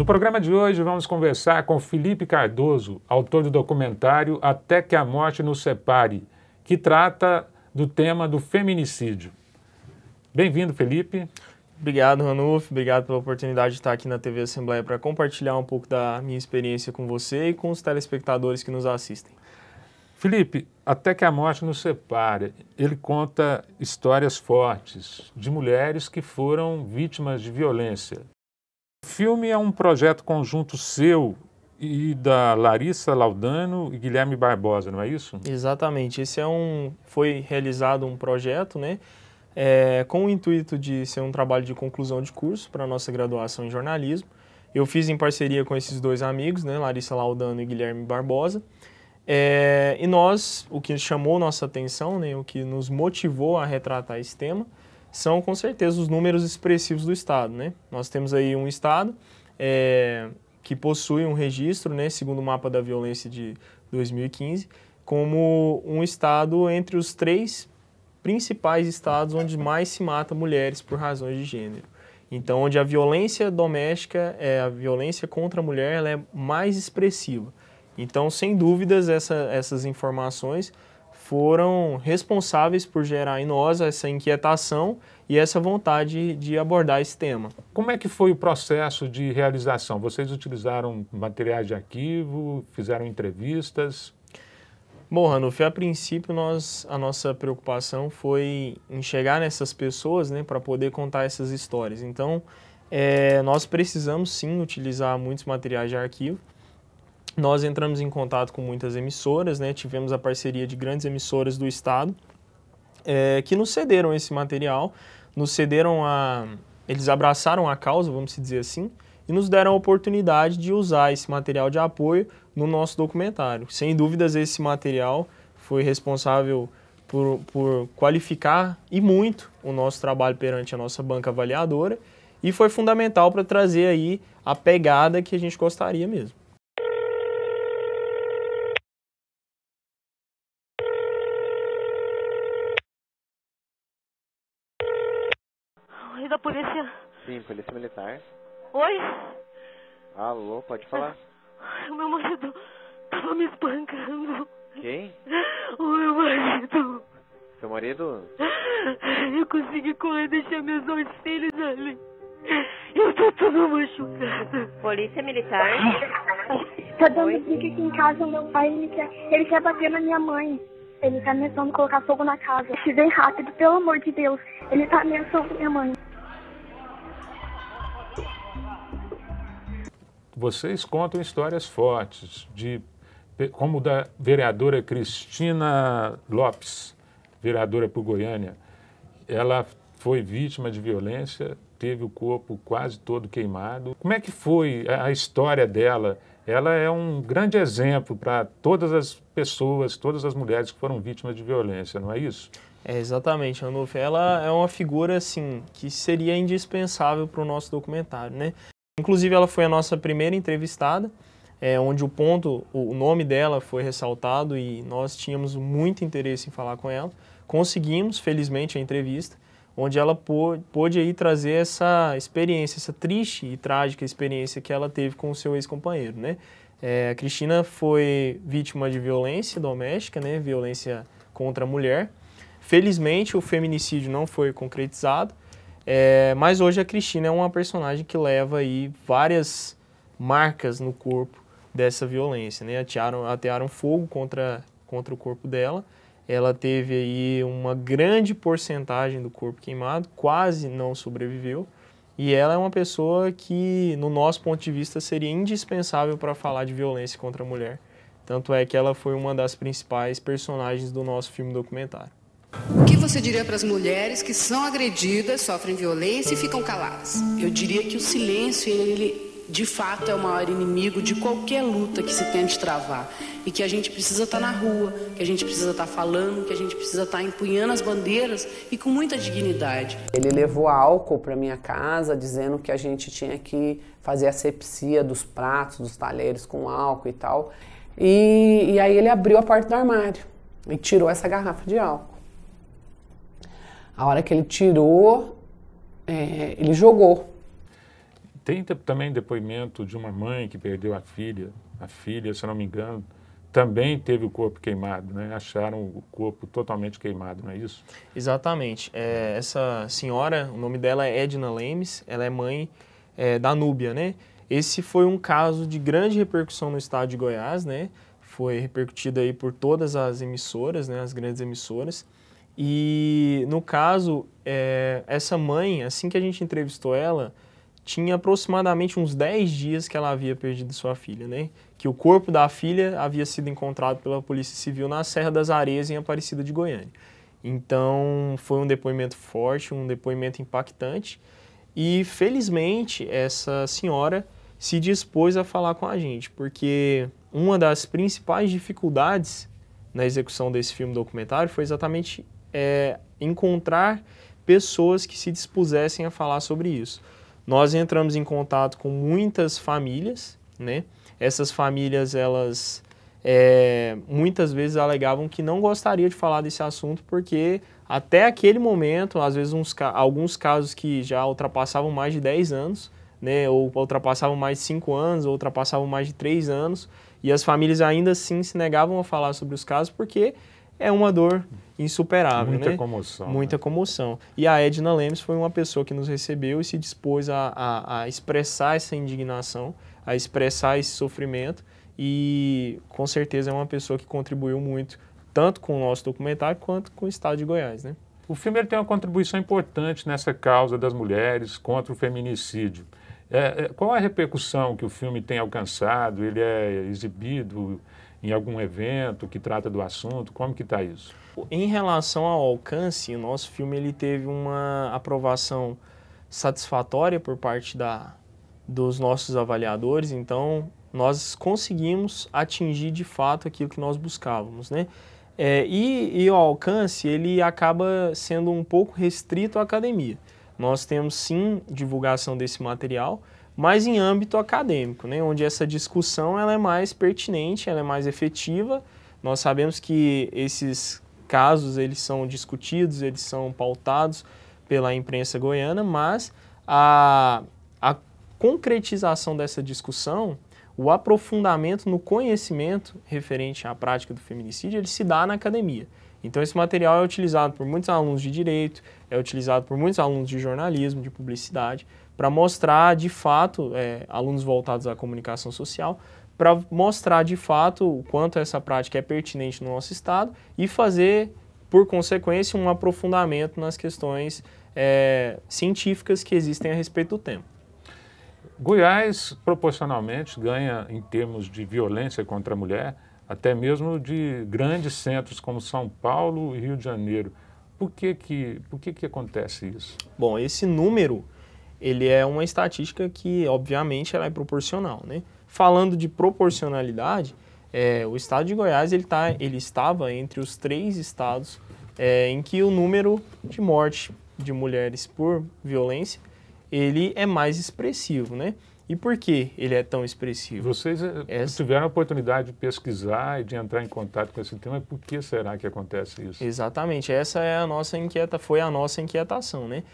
No programa de hoje vamos conversar com Felipe Cardoso, autor do documentário Até que a Morte nos Separe, que trata do tema do feminicídio. Bem-vindo, Felipe. Obrigado, Ranulf. Obrigado pela oportunidade de estar aqui na TV Assembleia para compartilhar um pouco da minha experiência com você e com os telespectadores que nos assistem. Felipe, Até que a Morte nos Separe, ele conta histórias fortes de mulheres que foram vítimas de violência. O filme é um projeto conjunto seu e da Larissa Laudano e Guilherme Barbosa, não é isso? Exatamente. Foi realizado um projeto, né, com o intuito de ser um trabalho de conclusão de curso para a nossa graduação em jornalismo. Eu fiz em parceria com esses dois amigos, né, Larissa Laudano e Guilherme Barbosa. E nós, o que chamou nossa atenção, né, o que nos motivou a retratar esse tema, são com certeza os números expressivos do Estado, né? Nós temos aí um Estado que possui um registro, né, segundo o Mapa da Violência de 2015, como um Estado entre os 3 principais estados onde mais se mata mulheres por razões de gênero. Então, onde a violência doméstica, a violência contra a mulher, ela é mais expressiva. Então, sem dúvidas, essas informações foram responsáveis por gerar em nós essa inquietação e essa vontade de abordar esse tema. Como é que foi o processo de realização? Vocês utilizaram materiais de arquivo, fizeram entrevistas? Bom, Ranulf, a princípio a nossa preocupação foi em chegar nessas pessoas, né, para poder contar essas histórias. Então, nós precisamos sim utilizar muitos materiais de arquivo. Nós entramos em contato com muitas emissoras, né? Tivemos a parceria de grandes emissoras do Estado que nos cederam esse material, eles abraçaram a causa, vamos dizer assim, e nos deram a oportunidade de usar esse material de apoio no nosso documentário. Sem dúvidas, esse material foi responsável por qualificar e muito o nosso trabalho perante a nossa banca avaliadora e foi fundamental para trazer aí a pegada que a gente gostaria mesmo. Oi, da polícia. Sim, polícia militar. Oi? Alô, pode falar. O meu marido tava me espancando. Quem? O meu marido. Seu marido? Eu consegui correr e deixar meus 2 filhos ali. Eu tô toda machucada. Polícia militar? Tá dando briga aqui em casa, meu pai, ele quer bater na minha mãe. Ele tá ameaçando colocar fogo na casa. Se vem rápido, pelo amor de Deus. Ele tá ameaçando minha mãe. Vocês contam histórias fortes, como da vereadora Cristina Lopes, vereadora por Goiânia. Ela foi vítima de violência, teve o corpo quase todo queimado. Como é que foi a história dela? Ela é um grande exemplo para todas as pessoas, todas as mulheres que foram vítimas de violência, não é isso? Exatamente, Ranulf. Ela é uma figura, assim, que seria indispensável para o nosso documentário, né? Inclusive, ela foi a nossa primeira entrevistada, onde o nome dela foi ressaltado e nós tínhamos muito interesse em falar com ela. Conseguimos, felizmente, a entrevista, onde ela pôde aí trazer essa experiência, essa triste e trágica experiência que ela teve com o seu ex-companheiro, né? A Cristina foi vítima de violência doméstica, né? Violência contra a mulher. Felizmente, o feminicídio não foi concretizado, mas hoje a Cristina é uma personagem que leva aí várias marcas no corpo dessa violência, né? Atearam fogo contra o corpo dela. Ela teve aí uma grande porcentagem do corpo queimado, quase não sobreviveu. E ela é uma pessoa que, no nosso ponto de vista, seria indispensável para falar de violência contra a mulher. Tanto é que ela foi uma das principais personagens do nosso filme documentário. O que você diria para as mulheres que são agredidas, sofrem violência e ficam caladas? Eu diria que o silêncio, ele de fato é o maior inimigo de qualquer luta que se tente travar. E que a gente precisa estar na rua, que a gente precisa estar falando, que a gente precisa estar empunhando as bandeiras e com muita dignidade. Ele levou álcool para minha casa, dizendo que a gente tinha que fazer asepsia dos pratos, dos talheres com álcool e tal. E aí ele abriu a porta do armário e tirou essa garrafa de álcool. A hora que ele tirou, ele jogou. Tem também depoimento de uma mãe que perdeu a filha. A filha, se eu não me engano, também teve o corpo queimado, né? Acharam o corpo totalmente queimado, não é isso? Exatamente. Essa senhora, o nome dela é Edna Lemes, ela é mãe da Núbia, né? Esse foi um caso de grande repercussão no estado de Goiás, né? Foi repercutido aí por todas as emissoras, né? As grandes emissoras. E, no caso, essa mãe, assim que a gente entrevistou ela, tinha aproximadamente uns 10 dias que ela havia perdido sua filha, né? Que o corpo da filha havia sido encontrado pela Polícia Civil na Serra das Areias, em Aparecida de Goiânia. Então, foi um depoimento forte, um depoimento impactante. E, felizmente, essa senhora se dispôs a falar com a gente, porque uma das principais dificuldades na execução desse filme documentário foi exatamente encontrar pessoas que se dispusessem a falar sobre isso. Nós entramos em contato com muitas famílias, né? Essas famílias, elas muitas vezes alegavam que não gostariam de falar desse assunto porque até aquele momento, às vezes alguns casos que já ultrapassavam mais de 10 anos, né? Ou ultrapassavam mais de 5 anos, ou ultrapassavam mais de 3 anos, e as famílias ainda assim se negavam a falar sobre os casos porque é uma dor insuperável, Muita né? comoção. Muita comoção. E a Edna Lemes foi uma pessoa que nos recebeu e se dispôs a expressar essa indignação, a expressar esse sofrimento, e com certeza é uma pessoa que contribuiu muito, tanto com o nosso documentário quanto com o estado de Goiás, né? O filme ele tem uma contribuição importante nessa causa das mulheres contra o feminicídio. Qual a repercussão que o filme tem alcançado? Ele é exibido em algum evento que trata do assunto? Como que está isso? Em relação ao alcance, o nosso filme ele teve uma aprovação satisfatória por parte dos nossos avaliadores, então nós conseguimos atingir de fato aquilo que nós buscávamos, né? E o alcance ele acaba sendo um pouco restrito à academia. Nós temos sim divulgação desse material, mas em âmbito acadêmico, né? Onde essa discussão ela é mais pertinente, ela é mais efetiva. Nós sabemos que esses casos eles são discutidos, eles são pautados pela imprensa goiana, mas a concretização dessa discussão, o aprofundamento no conhecimento referente à prática do feminicídio, ele se dá na academia. Então esse material é utilizado por muitos alunos de direito, é utilizado por muitos alunos de jornalismo, de publicidade, para mostrar de fato, alunos voltados à comunicação social, para mostrar de fato o quanto essa prática é pertinente no nosso estado e fazer, por consequência, um aprofundamento nas questões científicas que existem a respeito do tema. Goiás, proporcionalmente, ganha em termos de violência contra a mulher, até mesmo de grandes centros como São Paulo e Rio de Janeiro. Por que acontece isso? Bom, esse número, ele é uma estatística que, obviamente, ela é proporcional, né? Falando de proporcionalidade, o estado de Goiás ele estava entre os 3 estados em que o número de morte de mulheres por violência ele é mais expressivo, né? E por que ele é tão expressivo? Vocês tiveram a oportunidade de pesquisar e de entrar em contato com esse tema, por que será que acontece isso? Exatamente, essa é foi a nossa inquietação, né?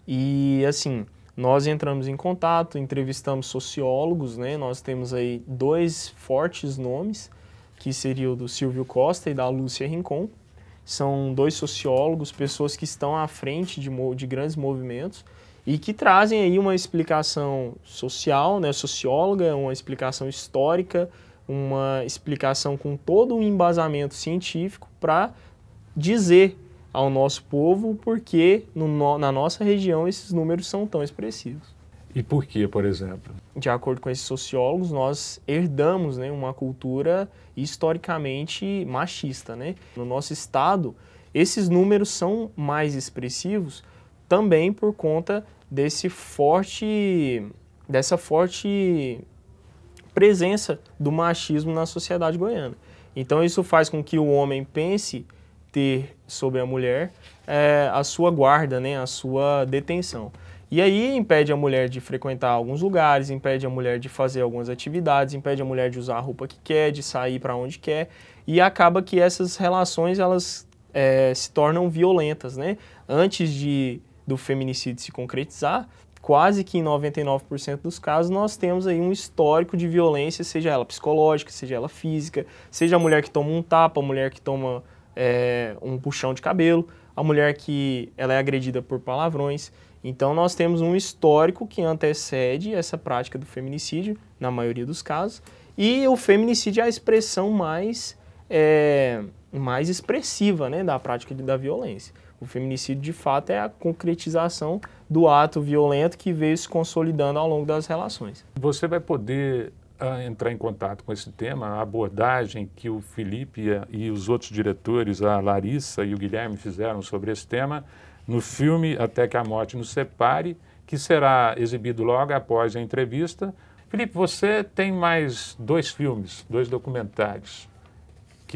E assim, nós entramos em contato, entrevistamos sociólogos, né? Nós temos aí 2 fortes nomes, que seria o do Silvio Costa e da Lúcia Rincon. São 2 sociólogos, pessoas que estão à frente de grandes movimentos e que trazem aí uma explicação social, né, socióloga, uma explicação histórica, uma explicação com todo um embasamento científico para dizer ao nosso povo por que na nossa região esses números são tão expressivos. E por que, por exemplo? De acordo com esses sociólogos, nós herdamos, né, uma cultura historicamente machista, né? No nosso estado, esses números são mais expressivos também por conta dessa forte presença do machismo na sociedade goiana. Então isso faz com que o homem pense ter sobre a mulher a sua guarda, né, a sua detenção. E aí impede a mulher de frequentar alguns lugares, impede a mulher de fazer algumas atividades, impede a mulher de usar a roupa que quer, de sair para onde quer, e acaba que essas relações elas se tornam violentas, né? Antes do feminicídio se concretizar, quase que em 99% dos casos nós temos aí um histórico de violência, seja ela psicológica, seja ela física, seja a mulher que toma um tapa, a mulher que toma um puxão de cabelo, a mulher que ela é agredida por palavrões. Então nós temos um histórico que antecede essa prática do feminicídio, na maioria dos casos, e o feminicídio é a expressão mais expressiva, né, da prática da violência. O feminicídio, de fato, é a concretização do ato violento que veio se consolidando ao longo das relações. Você vai poder entrar em contato com esse tema, a abordagem que o Felipe e os outros diretores, a Larissa e o Guilherme, fizeram sobre esse tema no filme Até que a Morte Nos Separe, que será exibido logo após a entrevista. Felipe, você tem mais 2 filmes, 2 documentários.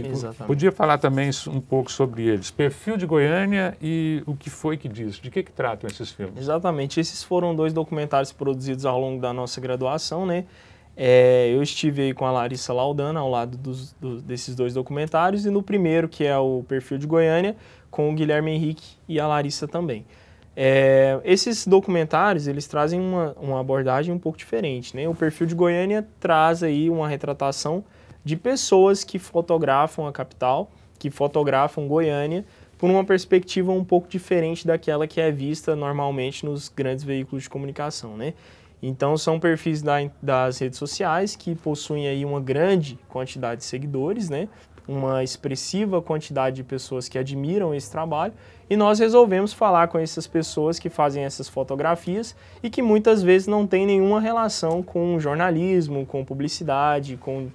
Exatamente. Podia falar também um pouco sobre eles. Perfil de Goiânia e O Que Foi Que Disse. De que tratam esses filmes? Exatamente. Esses foram 2 documentários produzidos ao longo da nossa graduação, né? Eu estive aí com a Larissa Laudana ao lado desses 2 documentários e no primeiro, que é o Perfil de Goiânia, com o Guilherme Henrique e a Larissa também. Esses documentários, eles trazem uma abordagem um pouco diferente, né? O Perfil de Goiânia traz aí uma retratação de pessoas que fotografam a capital, que fotografam Goiânia, por uma perspectiva um pouco diferente daquela que é vista normalmente nos grandes veículos de comunicação, né? Então são perfis das redes sociais que possuem aí uma grande quantidade de seguidores, né? Uma expressiva quantidade de pessoas que admiram esse trabalho, e nós resolvemos falar com essas pessoas que fazem essas fotografias e que muitas vezes não têm nenhuma relação com jornalismo, com publicidade, com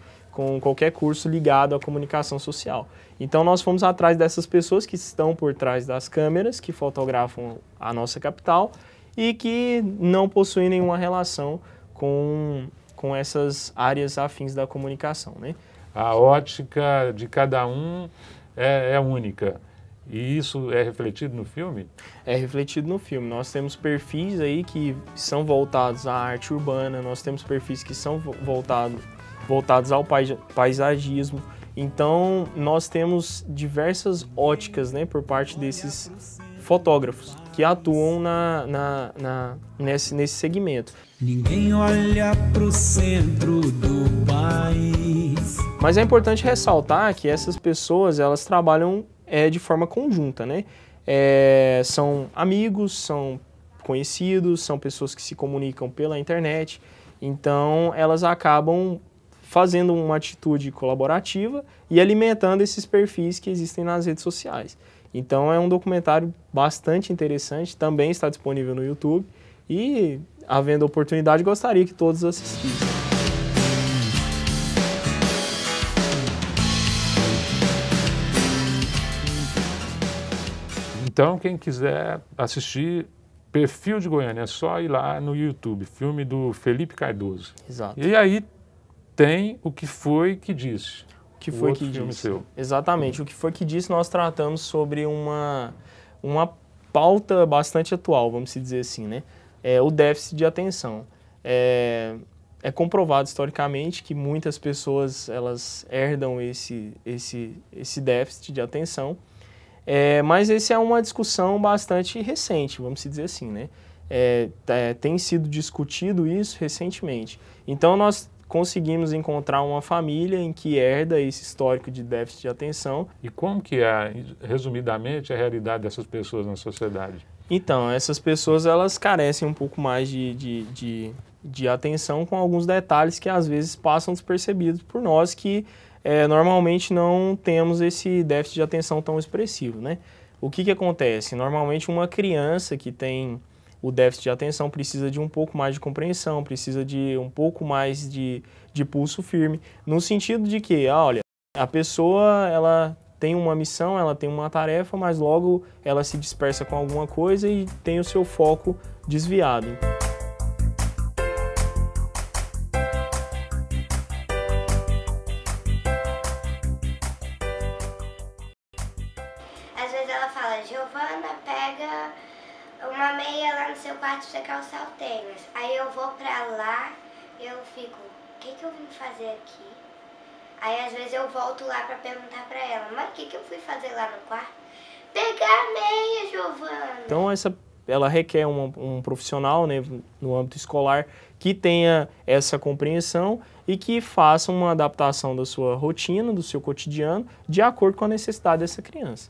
qualquer curso ligado à comunicação social. Então nós fomos atrás dessas pessoas que estão por trás das câmeras, que fotografam a nossa capital e que não possuem nenhuma relação com essas áreas afins da comunicação, né? A ótica de cada um é única. E isso é refletido no filme? É refletido no filme. Nós temos perfis aí que são voltados à arte urbana, nós temos perfis que são voltados ao paisagismo. Então, nós temos diversas óticas, né, por parte desses fotógrafos que atuam nesse segmento. Ninguém olha pro centro do país. Mas é importante ressaltar que essas pessoas, elas trabalham de forma conjunta, né? São amigos, são conhecidos, são pessoas que se comunicam pela internet. Então, elas acabam fazendo uma atitude colaborativa e alimentando esses perfis que existem nas redes sociais. Então é um documentário bastante interessante, também está disponível no YouTube e, havendo oportunidade, gostaria que todos assistissem. Então, quem quiser assistir Perfil de Goiânia, é só ir lá no YouTube, filme do Felipe Cardoso. Exato. E aí tem O Que Foi Que Disse. O Que Foi Que Disse. Seu. Exatamente. O Que Foi Que Disse, nós tratamos sobre uma pauta bastante atual, vamos dizer assim, né? O déficit de atenção. É comprovado historicamente que muitas pessoas elas herdam esse déficit de atenção, mas essa é uma discussão bastante recente, vamos dizer assim, né? Tem sido discutido isso recentemente. Então nós conseguimos encontrar uma família em que herda esse histórico de déficit de atenção. E como que é, resumidamente, a realidade dessas pessoas na sociedade? Então, essas pessoas elas carecem um pouco mais de atenção com alguns detalhes que às vezes passam despercebidos por nós que normalmente não temos esse déficit de atenção tão expressivo, né? O que acontece? Normalmente uma criança que tem o déficit de atenção precisa de um pouco mais de compreensão, precisa de um pouco mais de pulso firme, no sentido de que, olha, a pessoa ela tem uma missão, ela tem uma tarefa, mas logo ela se dispersa com alguma coisa e tem o seu foco desviado. Às vezes ela fala, Giovana, pega uma meia lá no seu quarto pra calçar o tênis. Aí eu vou pra lá, eu fico, o que eu vim fazer aqui? Aí às vezes eu volto lá pra perguntar pra ela, mas o que eu fui fazer lá no quarto? Pegar a meia, Giovana. Então essa ela requer um profissional, né, no âmbito escolar que tenha essa compreensão e que faça uma adaptação da sua rotina, do seu cotidiano, de acordo com a necessidade dessa criança.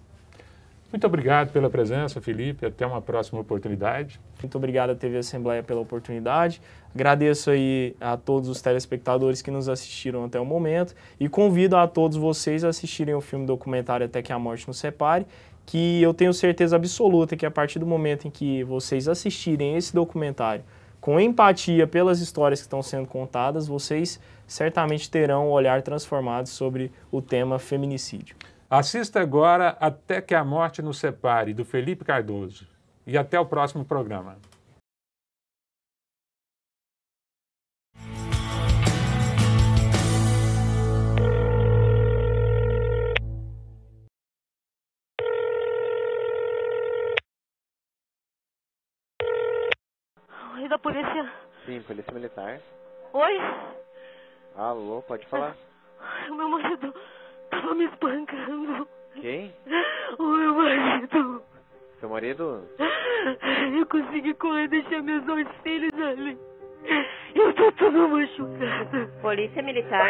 Muito obrigado pela presença, Felipe. Até uma próxima oportunidade. Muito obrigado à TV Assembleia pela oportunidade. Agradeço aí a todos os telespectadores que nos assistiram até o momento e convido a todos vocês a assistirem o filme documentário Até que a Morte Nos Separe, que eu tenho certeza absoluta que a partir do momento em que vocês assistirem esse documentário com empatia pelas histórias que estão sendo contadas, vocês certamente terão um olhar transformado sobre o tema feminicídio. Assista agora Até que a Morte Nos Separe, do Felipe Cardoso. E até o próximo programa. Oi, da polícia. Sim, polícia militar. Oi? Alô, pode falar? O meu marido tava me espancando. Quem? O meu marido. Seu marido? Eu consegui correr e deixar meus 2 filhos ali. Eu tô toda machucada. Polícia militar?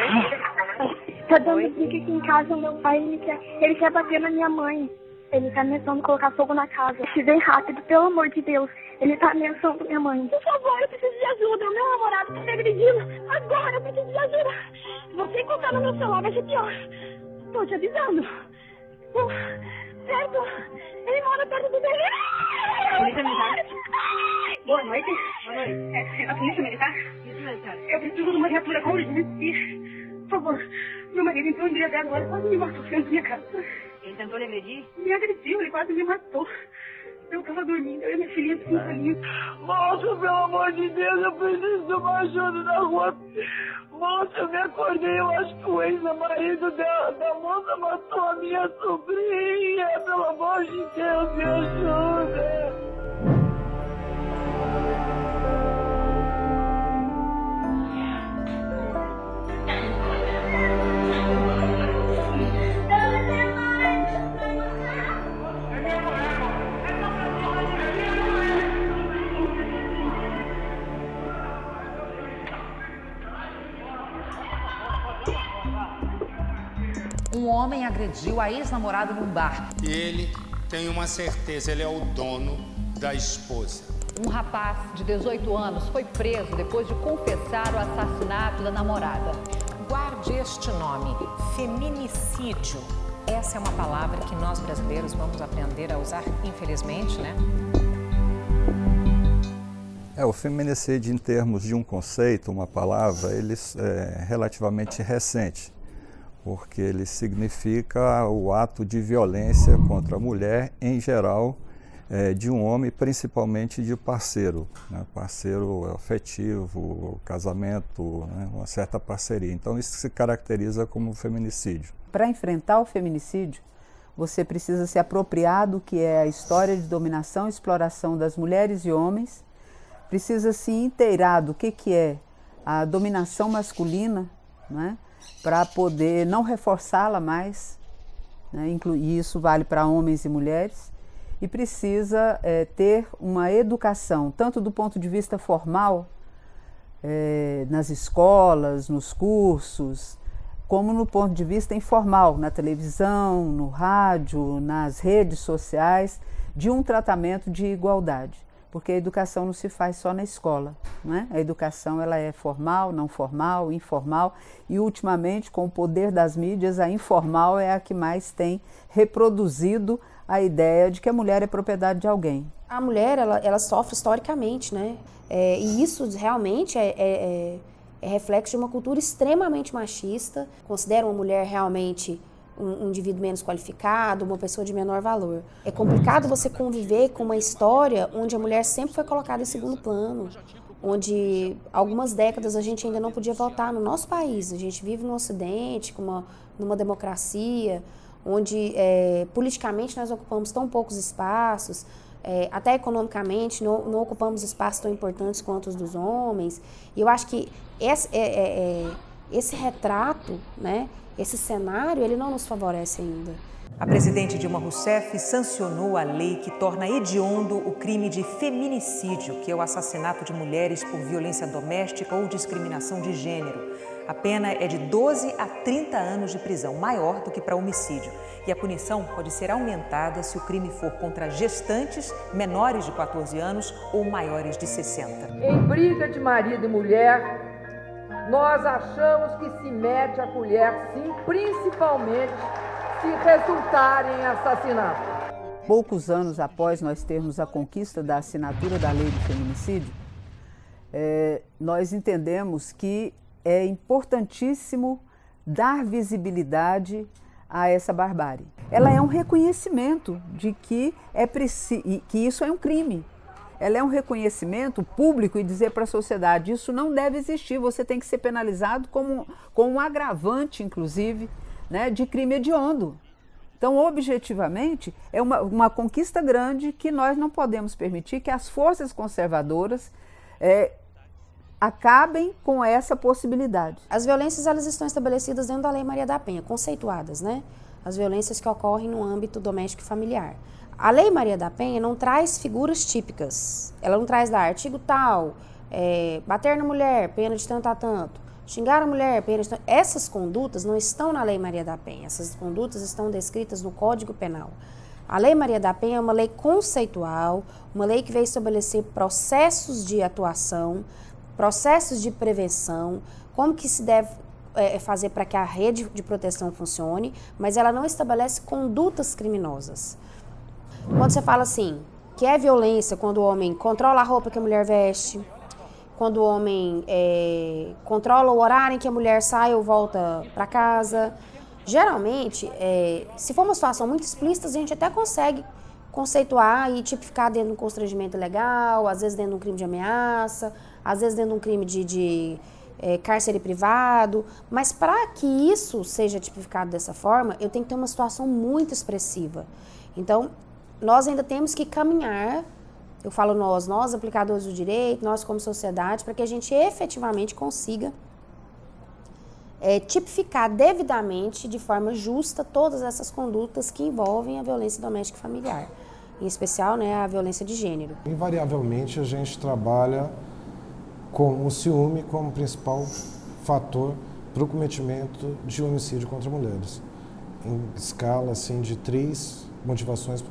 Tá dando briga aqui em casa, meu pai, ele quer bater na minha mãe. Ele tá ameaçando colocar fogo na casa. Se vem rápido, pelo amor de Deus. Ele tá ameaçando minha mãe. Por favor, eu preciso de ajuda. O meu namorado tá me agredindo. Agora eu preciso de ajuda. Se você encontrar no meu celular, vai ser pior. Tô te avisando. Certo? Ele mora perto do dele. Polícia militar? Boa noite. Boa noite. É a polícia militar? Polícia militar. Eu preciso de uma viatura com urgência. Por favor, meu marido entrou em dia agora, quase me matou dentro da minha casa. Ele tentou lhe agredir? Me agrediu, ele quase me matou. Eu tava dormindo, eu e minha filhinha de 5 aninhos. Moça, pelo amor de Deus, eu preciso de uma ajuda na rua. Moça, eu me acordei, eu acho que o ex-marido da moça matou a minha sobrinha. Pelo amor de Deus, me ajuda. Um homem agrediu a ex-namorada num bar. E ele tem uma certeza, ele é o dono da esposa. Um rapaz de 18 anos foi preso depois de confessar o assassinato da namorada. Guarde este nome, feminicídio. Essa é uma palavra que nós brasileiros vamos aprender a usar, infelizmente, né? O feminicídio, em termos de um conceito, uma palavra, ele é relativamente recente, porque ele significa o ato de violência contra a mulher, em geral, de um homem, principalmente de parceiro, né? Parceiro afetivo, casamento, né? Uma certa parceria. Então isso se caracteriza como feminicídio. Para enfrentar o feminicídio, você precisa se apropriar do que é a história de dominação e exploração das mulheres e homens, precisa se inteirar do que é a dominação masculina, né? Para poder não reforçá-la mais, né? E isso vale para homens e mulheres, e precisa ter uma educação, tanto do ponto de vista formal, nas escolas, nos cursos, como no ponto de vista informal, na televisão, no rádio, nas redes sociais, de um tratamento de igualdade. Porque a educação não se faz só na escola, né? A educação ela é formal, não formal, informal, e ultimamente, com o poder das mídias, a informal é a que mais tem reproduzido a ideia de que a mulher é propriedade de alguém. A mulher, ela sofre historicamente, né? E isso realmente é reflexo de uma cultura extremamente machista, considera uma mulher realmente um indivíduo menos qualificado, uma pessoa de menor valor. É complicado você conviver com uma história onde a mulher sempre foi colocada em segundo plano, onde algumas décadas a gente ainda não podia votar no nosso país. A gente vive no Ocidente, numa democracia, onde politicamente nós ocupamos tão poucos espaços, até economicamente não ocupamos espaços tão importantes quanto os dos homens. E eu acho que esse retrato, né, esse cenário, ele não nos favorece ainda. A presidente Dilma Rousseff sancionou a lei que torna hediondo o crime de feminicídio, que é o assassinato de mulheres por violência doméstica ou discriminação de gênero. A pena é de 12 a 30 anos de prisão, maior do que para homicídio. E a punição pode ser aumentada se o crime for contra gestantes menores de 14 anos ou maiores de 60. Em briga de marido e mulher, nós achamos que se mete a colher, sim, principalmente se resultarem em assassinato. Poucos anos após nós termos a conquista da assinatura da lei do feminicídio, nós entendemos que é importantíssimo dar visibilidade a essa barbárie. Ela é um reconhecimento de que isso é um crime. Ela é um reconhecimento público e dizer para a sociedade, isso não deve existir, você tem que ser penalizado com um agravante, inclusive, né, de crime hediondo. Então, objetivamente, é uma conquista grande que nós não podemos permitir que as forças conservadoras acabem com essa possibilidade. As violências, elas estão estabelecidas dentro da Lei Maria da Penha, conceituadas, né? As violências que ocorrem no âmbito doméstico e familiar. A Lei Maria da Penha não traz figuras típicas. Ela não traz artigo tal, bater na mulher, pena de tanto a tanto. Xingar a mulher, pena de tanto... Essas condutas não estão na Lei Maria da Penha. Essas condutas estão descritas no Código Penal. A Lei Maria da Penha é uma lei conceitual, uma lei que veio estabelecer processos de atuação, processos de prevenção, como que se deve fazer para que a rede de proteção funcione, mas ela não estabelece condutas criminosas. Quando você fala assim, que é violência quando o homem controla a roupa que a mulher veste, quando o homem controla o horário em que a mulher sai ou volta para casa, geralmente, se for uma situação muito explícita, a gente até consegue conceituar e tipificar dentro de um constrangimento legal, às vezes dentro de um crime de ameaça, às vezes dentro de um crime de cárcere privado, mas para que isso seja tipificado dessa forma, eu tenho que ter uma situação muito expressiva. Então, nós ainda temos que caminhar, eu falo nós aplicadores do direito, nós como sociedade, para que a gente efetivamente consiga tipificar devidamente, de forma justa, todas essas condutas que envolvem a violência doméstica e familiar, em especial, né, a violência de gênero. Invariavelmente, a gente trabalha com o ciúme como principal fator para o cometimento de homicídio contra mulheres, em escala assim, de 3 motivações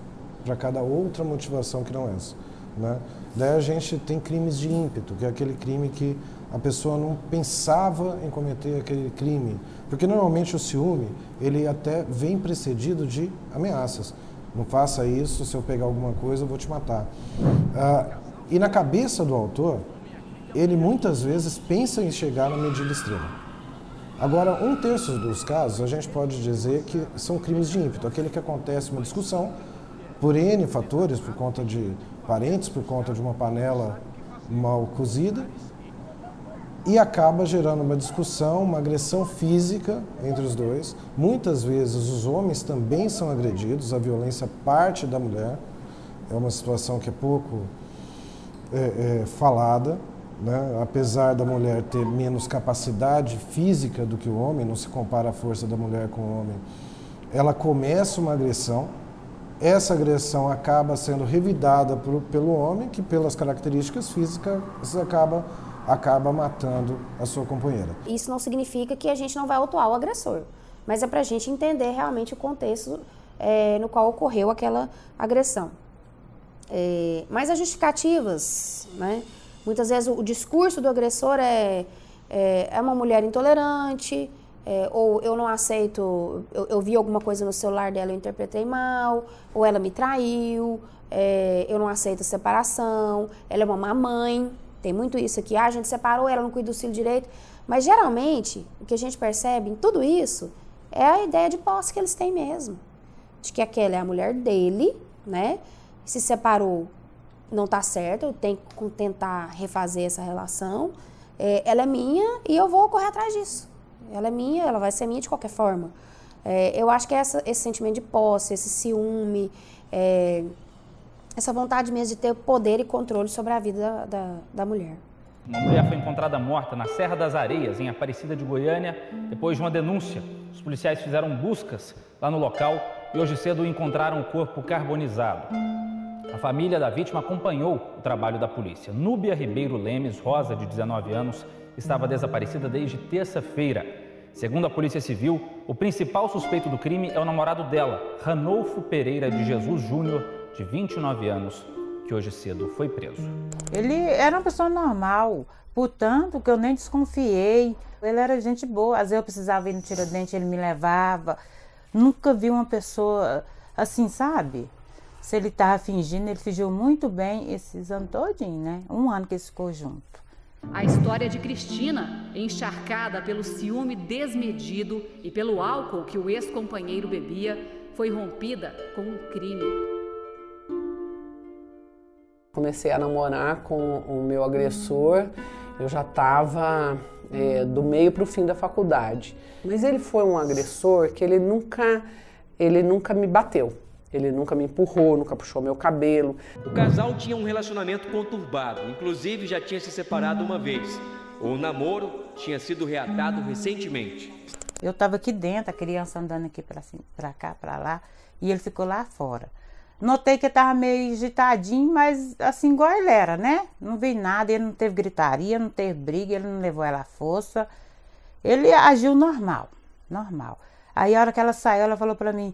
para cada outra motivação que não essa. Né? Daí a gente tem crimes de ímpeto, que é aquele crime que a pessoa não pensava em cometer aquele crime, porque normalmente o ciúme, ele até vem precedido de ameaças. Não faça isso, se eu pegar alguma coisa eu vou te matar. E na cabeça do autor, ele muitas vezes pensa em chegar na medida extrema. Agora, 1/3 dos casos, a gente pode dizer que são crimes de ímpeto, aquele que acontece uma discussão por N fatores, por conta de parentes, por conta de uma panela mal cozida, e acaba gerando uma discussão, uma agressão física entre os dois. Muitas vezes os homens também são agredidos, a violência parte da mulher, é uma situação que é pouco falada, né? Apesar da mulher ter menos capacidade física do que o homem, não se compara a força da mulher com o homem, ela começa uma agressão, essa agressão acaba sendo revidada pelo homem, que pelas características físicas acaba matando a sua companheira. Isso não significa que a gente não vai autuar o agressor, mas é para a gente entender realmente o contexto no qual ocorreu aquela agressão. Mas as justificativas, né? Muitas vezes o discurso do agressor é uma mulher intolerante, ou eu não aceito, eu vi alguma coisa no celular dela, eu interpretei mal, ou ela me traiu, eu não aceito a separação, ela é uma má mãe, tem muito isso aqui, a gente separou, ela não cuida do filho direito, mas geralmente o que a gente percebe em tudo isso é a ideia de posse que eles têm mesmo, de que aquela é a mulher dele, né, se separou, não está certo, eu tenho que tentar refazer essa relação, ela é minha e eu vou correr atrás disso. Ela é minha, ela vai ser minha de qualquer forma. Eu acho que esse sentimento de posse, esse ciúme, essa vontade mesmo de ter poder e controle sobre a vida da mulher. Uma mulher foi encontrada morta na Serra das Areias, em Aparecida de Goiânia, depois de uma denúncia. Os policiais fizeram buscas lá no local e hoje cedo encontraram o corpo carbonizado. A família da vítima acompanhou o trabalho da polícia. Núbia Ribeiro Lemes Rosa, de 19 anos, estava desaparecida desde terça-feira. Segundo a Polícia Civil, o principal suspeito do crime é o namorado dela, Ranolfo Pereira de Jesus Júnior, de 29 anos, que hoje cedo foi preso. Ele era uma pessoa normal, portanto que eu nem desconfiei. Ele era gente boa, às vezes eu precisava ir no Tiradentes, ele me levava. Nunca vi uma pessoa assim, sabe? Se ele estava fingindo, ele fingiu muito bem esses anos todinhos, né? 1 ano que eles ficou junto. A história de Cristina, encharcada pelo ciúme desmedido e pelo álcool que o ex-companheiro bebia, foi rompida com um crime. Comecei a namorar com o meu agressor, eu já estava do meio para o fim da faculdade. Mas ele foi um agressor que ele nunca me bateu. Ele nunca me empurrou, nunca puxou meu cabelo. O casal tinha um relacionamento conturbado, inclusive já tinha se separado uma vez. O namoro tinha sido reatado recentemente. Eu estava aqui dentro, a criança andando aqui para cá, para lá, e ele ficou lá fora. Notei que ele estava meio agitadinho, mas assim igual ele era, né? Não vi nada, ele não teve gritaria, não teve briga, ele não levou ela à força. Ele agiu normal, normal. Aí a hora que ela saiu, ela falou para mim,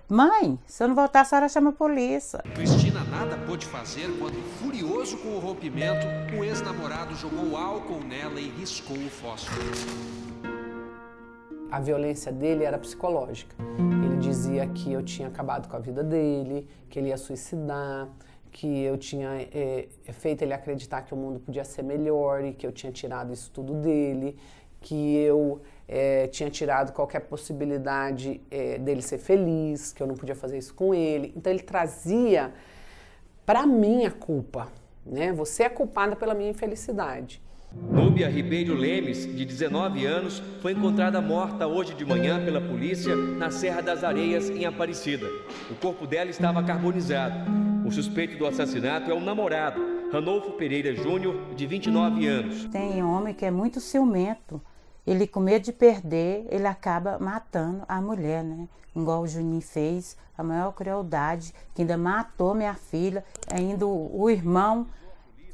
mãe, se eu não voltar, a senhora chama a polícia. Cristina nada pôde fazer quando, furioso com o rompimento, o ex-namorado jogou álcool nela e riscou o fósforo. A violência dele era psicológica. Ele dizia que eu tinha acabado com a vida dele, que ele ia suicidar, que eu tinha feito ele acreditar que o mundo podia ser melhor e que eu tinha tirado isso tudo dele, que eu tinha tirado qualquer possibilidade dele ser feliz, que eu não podia fazer isso com ele. Então ele trazia para mim a culpa, né? Você é culpada pela minha infelicidade. Núbia Ribeiro Lemes, de 19 anos, foi encontrada morta hoje de manhã pela polícia na Serra das Areias, em Aparecida. O corpo dela estava carbonizado. O suspeito do assassinato é o namorado, Ranolfo Pereira Júnior, de 29 anos. Tem homem que é muito ciumento. Ele, com medo de perder, ele acaba matando a mulher, né? Igual o Juninho fez, a maior crueldade, que ainda matou minha filha. Ainda o irmão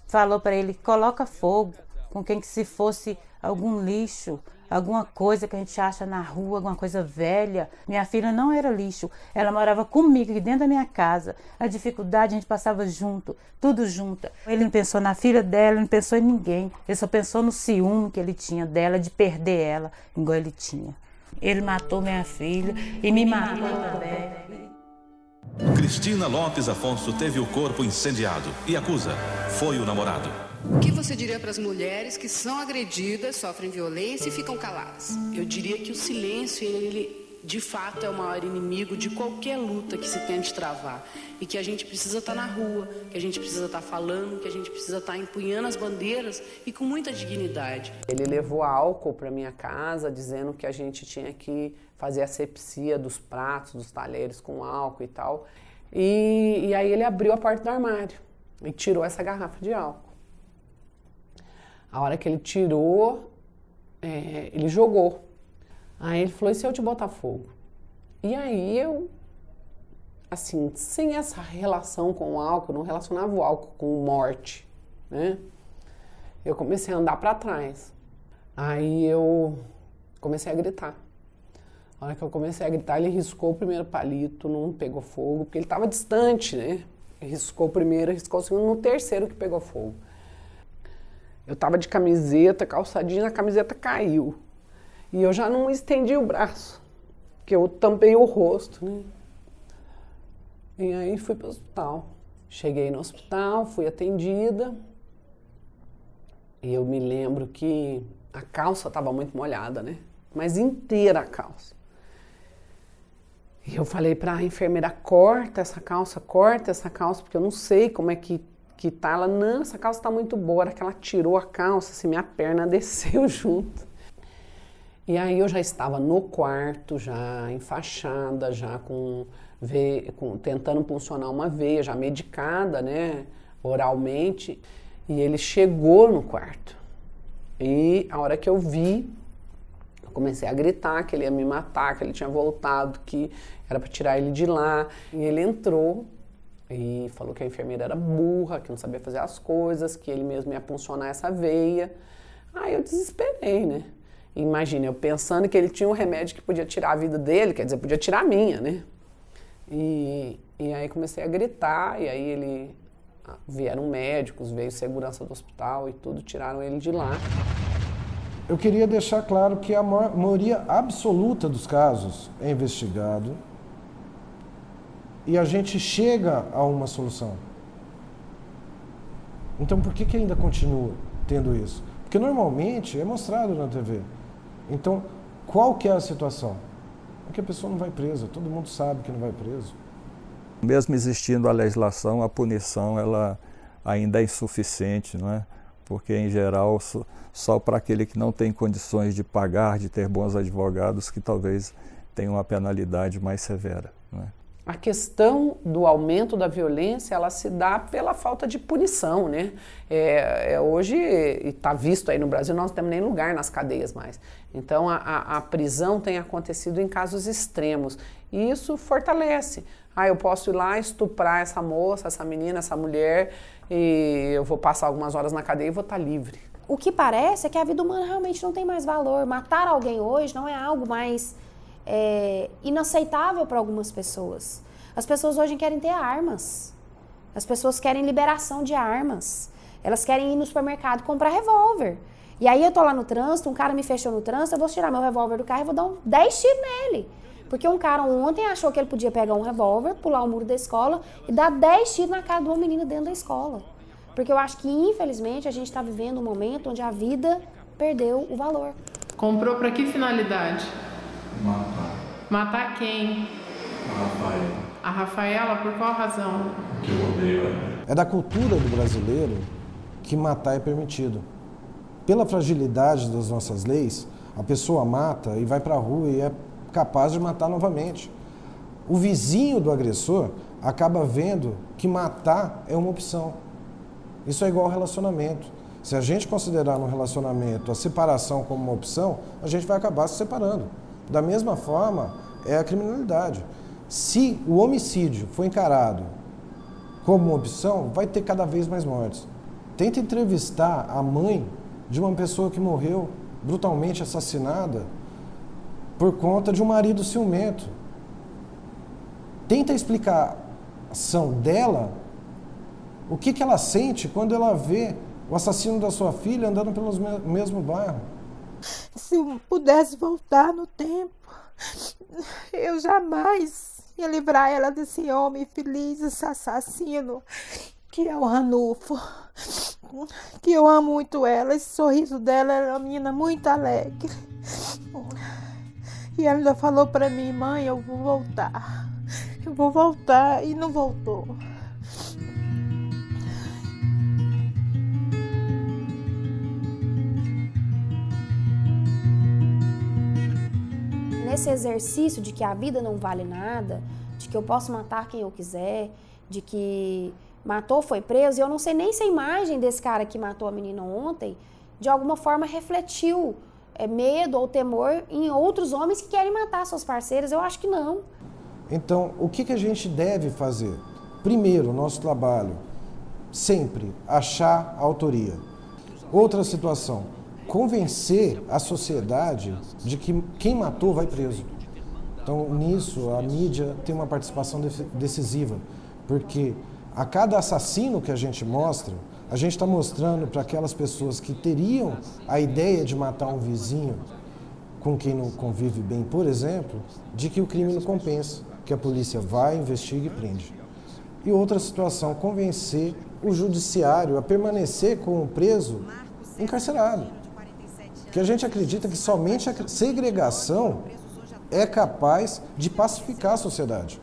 falou para ele, coloca fogo, com quem que se fosse algum lixo, alguma coisa que a gente acha na rua, alguma coisa velha. Minha filha não era lixo, ela morava comigo aqui dentro da minha casa. A dificuldade a gente passava junto, tudo junto. Ele não pensou na filha dela, não pensou em ninguém. Ele só pensou no ciúme que ele tinha dela, de perder ela, igual ele tinha. Ele matou minha filha e me matou também. Cristina Lopes Afonso teve o corpo incendiado e acusa, foi o namorado. O que você diria para as mulheres que são agredidas, sofrem violência e ficam caladas? Eu diria que o silêncio, ele de fato é o maior inimigo de qualquer luta que se tente travar. E que a gente precisa estar na rua, que a gente precisa estar falando, que a gente precisa estar empunhando as bandeiras e com muita dignidade. Ele levou álcool para minha casa, dizendo que a gente tinha que fazer asepsia dos pratos, dos talheres com álcool e tal. E aí ele abriu a porta do armário e tirou essa garrafa de álcool. A hora que ele tirou, ele jogou. Aí ele falou, e se eu te botar fogo? E aí eu, assim, sem essa relação com o álcool, não relacionava o álcool com morte, né? Eu comecei a andar para trás. Aí eu comecei a gritar. A hora que eu comecei a gritar, ele riscou o primeiro palito, não pegou fogo, porque ele estava distante, né? Ele riscou o primeiro, riscou o segundo, no terceiro que pegou fogo. Eu tava de camiseta, calçadinha, a camiseta caiu. E eu já não estendi o braço, porque eu tampei o rosto, né? E aí fui pro hospital. Cheguei no hospital, fui atendida. E eu me lembro que a calça tava muito molhada, né? Mas inteira a calça. E eu falei pra enfermeira, corta essa calça, porque eu não sei como é que tá. Ela, não, essa calça tá muito boa. A hora que ela tirou a calça, assim, minha perna desceu junto. E aí eu já estava no quarto, já enfaixada, já tentando puncionar uma veia, já medicada, né, oralmente. E ele chegou no quarto. E a hora que eu vi, eu comecei a gritar que ele ia me matar, que ele tinha voltado, que era para tirar ele de lá. E ele entrou e falou que a enfermeira era burra, que não sabia fazer as coisas, que ele mesmo ia puncionar essa veia. Aí eu desesperei, né? Imagina, eu pensando que ele tinha um remédio que podia tirar a vida dele, quer dizer, podia tirar a minha, né? E aí comecei a gritar, e aí vieram médicos, veio segurança do hospital e tudo, tiraram ele de lá. Eu queria deixar claro que a maioria absoluta dos casos é investigado e a gente chega a uma solução. Então por que ainda continua tendo isso? Porque normalmente é mostrado na TV. Então, qual que é a situação? É que a pessoa não vai presa, todo mundo sabe que não vai preso. Mesmo existindo a legislação, a punição ela ainda é insuficiente, não é? Porque, em geral, só para aquele que não tem condições de pagar, de ter bons advogados, que talvez tenha uma penalidade mais severa, não é? A questão do aumento da violência, ela se dá pela falta de punição, né? Hoje, e está visto aí no Brasil, nós não temos nem lugar nas cadeias mais. Então, a prisão tem acontecido em casos extremos. E isso fortalece. Eu posso ir lá estuprar essa moça, essa menina, essa mulher, e eu vou passar algumas horas na cadeia e vou estar livre. O que parece é que a vida humana realmente não tem mais valor. Matar alguém hoje não é algo mais inaceitável para algumas pessoas. As pessoas hoje querem ter armas. As pessoas querem liberação de armas. Elas querem ir no supermercado comprar revólver. E aí eu tô lá no trânsito, um cara me fechou no trânsito, eu vou tirar meu revólver do carro e vou dar 10 tiros nele. Porque um cara ontem achou que ele podia pegar um revólver, pular o muro da escola e dar 10 tiros na cara de uma menina dentro da escola. Porque eu acho que, infelizmente, a gente está vivendo um momento onde a vida perdeu o valor. Comprou para que finalidade? Matar. Matar quem? A Rafaela. A Rafaela, por qual razão? Porque eu odeio ela. É da cultura do brasileiro que matar é permitido. Pela fragilidade das nossas leis, a pessoa mata e vai para a rua e é capaz de matar novamente. O vizinho do agressor acaba vendo que matar é uma opção. Isso é igual ao relacionamento. Se a gente considerar no relacionamento a separação como uma opção, a gente vai acabar se separando. Da mesma forma, é a criminalidade. Se o homicídio for encarado como uma opção, vai ter cada vez mais mortes. Tenta entrevistar a mãe de uma pessoa que morreu brutalmente assassinada por conta de um marido ciumento. Tenta explicar a ação dela, o que ela sente quando ela vê o assassino da sua filha andando pelo mesmo bairro. Se eu pudesse voltar no tempo, eu jamais ia livrar ela desse homem infeliz, esse assassino, que é o Ranulfo. Que eu amo muito ela, esse sorriso dela, ela é uma menina muito alegre. E ela ainda falou pra mim, mãe, eu vou voltar, e não voltou. Nesse exercício de que a vida não vale nada, de que eu posso matar quem eu quiser, de que matou, foi preso, e eu não sei nem se a imagem desse cara que matou a menina ontem, de alguma forma refletiu medo ou temor em outros homens que querem matar suas parceiras. Eu acho que não. Então, o que a gente deve fazer? Primeiro, nosso trabalho, sempre achar a autoria. Outra situação, convencer a sociedade de que quem matou vai preso. Então, nisso, a mídia tem uma participação decisiva, porque a cada assassino que a gente mostra, a gente está mostrando para aquelas pessoas que teriam a ideia de matar um vizinho com quem não convive bem, por exemplo, de que o crime não compensa, que a polícia vai, investiga e prende. E outra situação, convencer o judiciário a permanecer com o preso encarcerado. Porque a gente acredita que somente a segregação é capaz de pacificar a sociedade.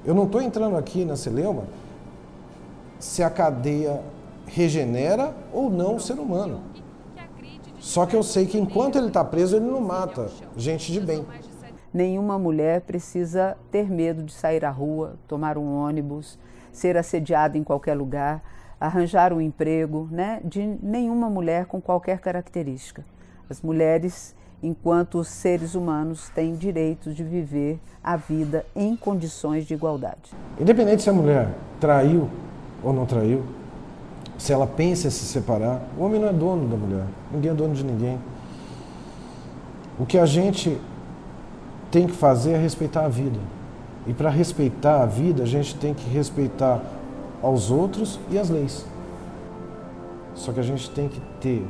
Eu não estou entrando aqui na celeuma se a cadeia regenera ou não o ser humano. Só que eu sei que enquanto ele está preso, ele não mata gente de bem. Nenhuma mulher precisa ter medo de sair à rua, tomar um ônibus, ser assediada em qualquer lugar. arranjar um emprego, né, de nenhuma mulher com qualquer característica. As mulheres, enquanto seres humanos, têm direito de viver a vida em condições de igualdade. Independente se a mulher traiu ou não traiu, se ela pensa em se separar, o homem não é dono da mulher, ninguém é dono de ninguém. O que a gente tem que fazer é respeitar a vida. E para respeitar a vida, a gente tem que respeitar aos outros e as leis. Só que a gente tem que ter,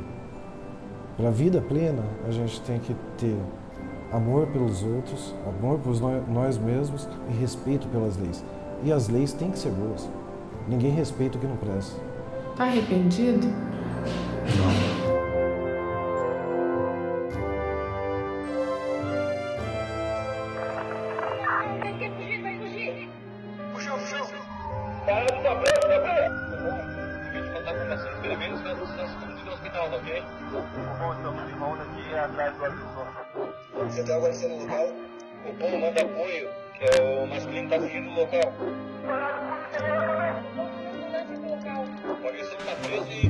para a vida plena, a gente tem que ter amor pelos outros, amor por nós mesmos e respeito pelas leis. E as leis têm que ser boas. Ninguém respeita o que não presta. Tá arrependido? Não. Você está agora no local? O povo manda apoio, que é o masculino está fugindo do local. O agressor está preso e